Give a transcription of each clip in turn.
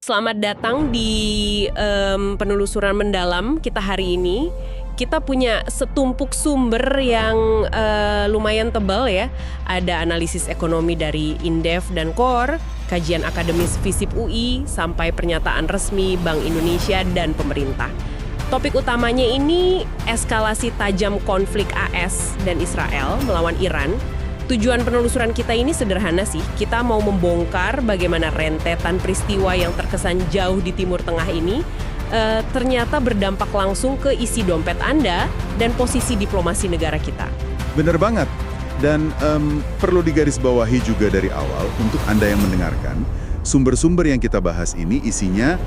Selamat datang di penelusuran mendalam kita hari ini. Kita punya setumpuk sumber yang lumayan tebal ya. Ada analisis ekonomi dari Indef dan KOR, kajian akademis FISIP UI, sampai pernyataan resmi Bank Indonesia dan pemerintah. Topik utamanya ini eskalasi tajam konflik AS dan Israel melawan Iran. Tujuan penelusuran kita ini sederhana sih, kita mau membongkar bagaimana rentetan peristiwa yang terkesan jauh di Timur Tengah ini ternyata berdampak langsung ke isi dompet Anda dan posisi diplomasi negara kita. Bener banget. Dan perlu digarisbawahi juga dari awal untuk Anda yang mendengarkan, sumber-sumber yang kita bahas ini isinya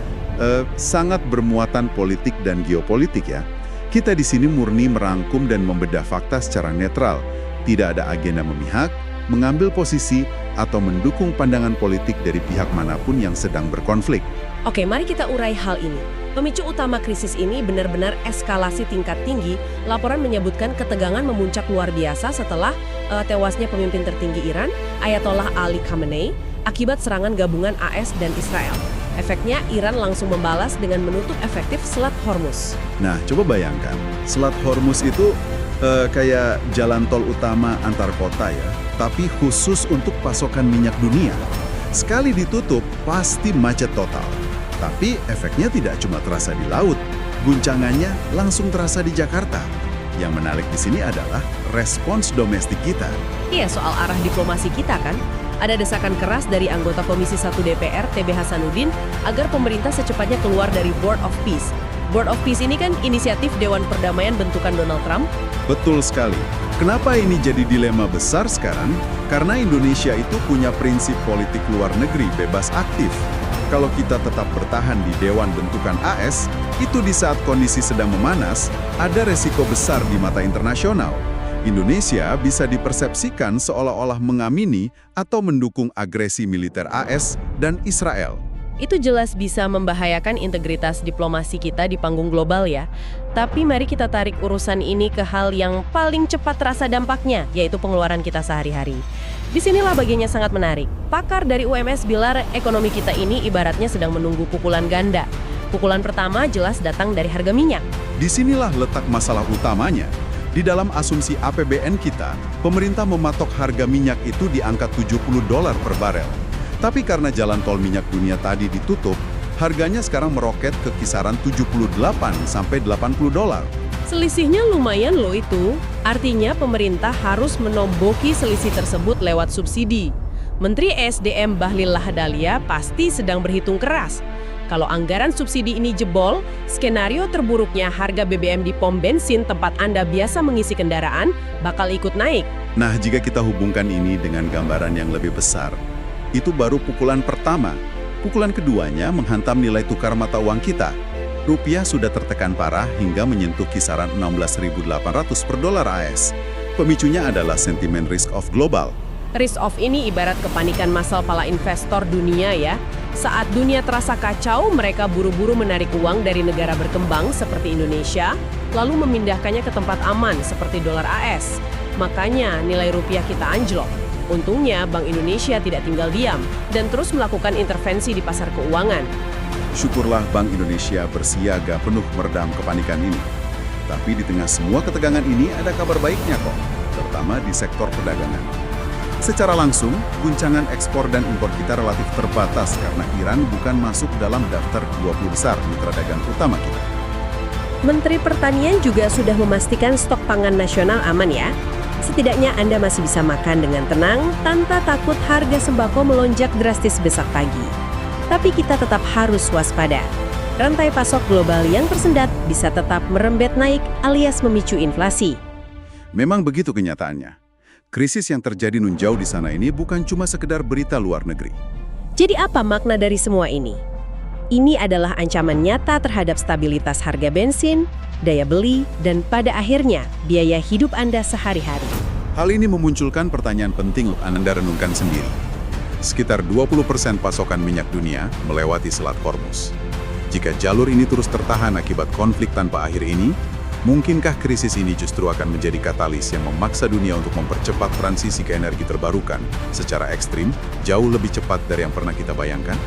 sangat bermuatan politik dan geopolitik ya. Kita di sini murni merangkum dan membedah fakta secara netral. Tidak ada agenda memihak, mengambil posisi, atau mendukung pandangan politik dari pihak manapun yang sedang berkonflik. Oke, mari kita urai hal ini. Pemicu utama krisis ini benar-benar eskalasi tingkat tinggi. Laporan menyebutkan ketegangan memuncak luar biasa setelah tewasnya pemimpin tertinggi Iran, Ayatollah Ali Khamenei, akibat serangan gabungan AS dan Israel. Efeknya, Iran langsung membalas dengan menutup efektif Selat Hormuz. Nah, coba bayangkan, Selat Hormuz itu kayak jalan tol utama antar kota ya, tapi khusus untuk pasokan minyak dunia. Sekali ditutup, pasti macet total. Tapi efeknya tidak cuma terasa di laut, guncangannya langsung terasa di Jakarta. Yang menarik di sini adalah respons domestik kita. Iya, soal arah diplomasi kita kan. Ada desakan keras dari anggota Komisi 1 DPR, TB Hasanuddin, agar pemerintah secepatnya keluar dari Board of Peace. Board of Peace ini kan inisiatif Dewan Perdamaian bentukan Donald Trump. Betul sekali. Kenapa ini jadi dilema besar sekarang? Karena Indonesia itu punya prinsip politik luar negeri bebas aktif. Kalau kita tetap bertahan di Dewan bentukan AS, itu di saat kondisi sedang memanas, ada resiko besar di mata internasional. Indonesia bisa dipersepsikan seolah-olah mengamini atau mendukung agresi militer AS dan Israel. Itu jelas bisa membahayakan integritas diplomasi kita di panggung global ya. Tapi mari kita tarik urusan ini ke hal yang paling cepat terasa dampaknya, yaitu pengeluaran kita sehari-hari. Disinilah bagiannya sangat menarik. Pakar dari UMS bilang ekonomi kita ini ibaratnya sedang menunggu pukulan ganda. Pukulan pertama jelas datang dari harga minyak. Disinilah letak masalah utamanya. Di dalam asumsi APBN kita, pemerintah mematok harga minyak itu di angka $70 per barel. Tapi karena jalan tol minyak dunia tadi ditutup, harganya sekarang meroket ke kisaran $78 sampai $80. Selisihnya lumayan loh itu. Artinya pemerintah harus menomboki selisih tersebut lewat subsidi. Menteri ESDM Bahlil Lahadalia pasti sedang berhitung keras. Kalau anggaran subsidi ini jebol, skenario terburuknya harga BBM di pom bensin tempat Anda biasa mengisi kendaraan bakal ikut naik. Nah, jika kita hubungkan ini dengan gambaran yang lebih besar, itu baru pukulan pertama. Pukulan keduanya menghantam nilai tukar mata uang kita. Rupiah sudah tertekan parah hingga menyentuh kisaran 16.800 per dolar AS. Pemicunya adalah sentimen risk off global. Risk off ini ibarat kepanikan massal para investor dunia ya. Saat dunia terasa kacau, mereka buru-buru menarik uang dari negara berkembang seperti Indonesia, lalu memindahkannya ke tempat aman seperti dolar AS. Makanya nilai rupiah kita anjlok. Untungnya Bank Indonesia tidak tinggal diam dan terus melakukan intervensi di pasar keuangan. Syukurlah Bank Indonesia bersiaga penuh meredam kepanikan ini. Tapi di tengah semua ketegangan ini ada kabar baiknya kok, terutama di sektor perdagangan. Secara langsung, guncangan ekspor dan impor kita relatif terbatas karena Iran bukan masuk dalam daftar 20 besar mitra dagang utama kita. Menteri Pertanian juga sudah memastikan stok pangan nasional aman ya. Setidaknya Anda masih bisa makan dengan tenang tanpa takut harga sembako melonjak drastis besok pagi. Tapi kita tetap harus waspada. Rantai pasok global yang tersendat bisa tetap merembet naik alias memicu inflasi. Memang begitu kenyataannya. Krisis yang terjadi nun jauh di sana ini bukan cuma sekedar berita luar negeri. Jadi apa makna dari semua ini? Ini adalah ancaman nyata terhadap stabilitas harga bensin, daya beli, dan pada akhirnya biaya hidup Anda sehari-hari. Hal ini memunculkan pertanyaan penting untuk Anda renungkan sendiri. Sekitar 20% pasokan minyak dunia melewati Selat Hormuz. Jika jalur ini terus tertahan akibat konflik tanpa akhir ini, mungkinkah krisis ini justru akan menjadi katalis yang memaksa dunia untuk mempercepat transisi ke energi terbarukan secara ekstrim, jauh lebih cepat dari yang pernah kita bayangkan?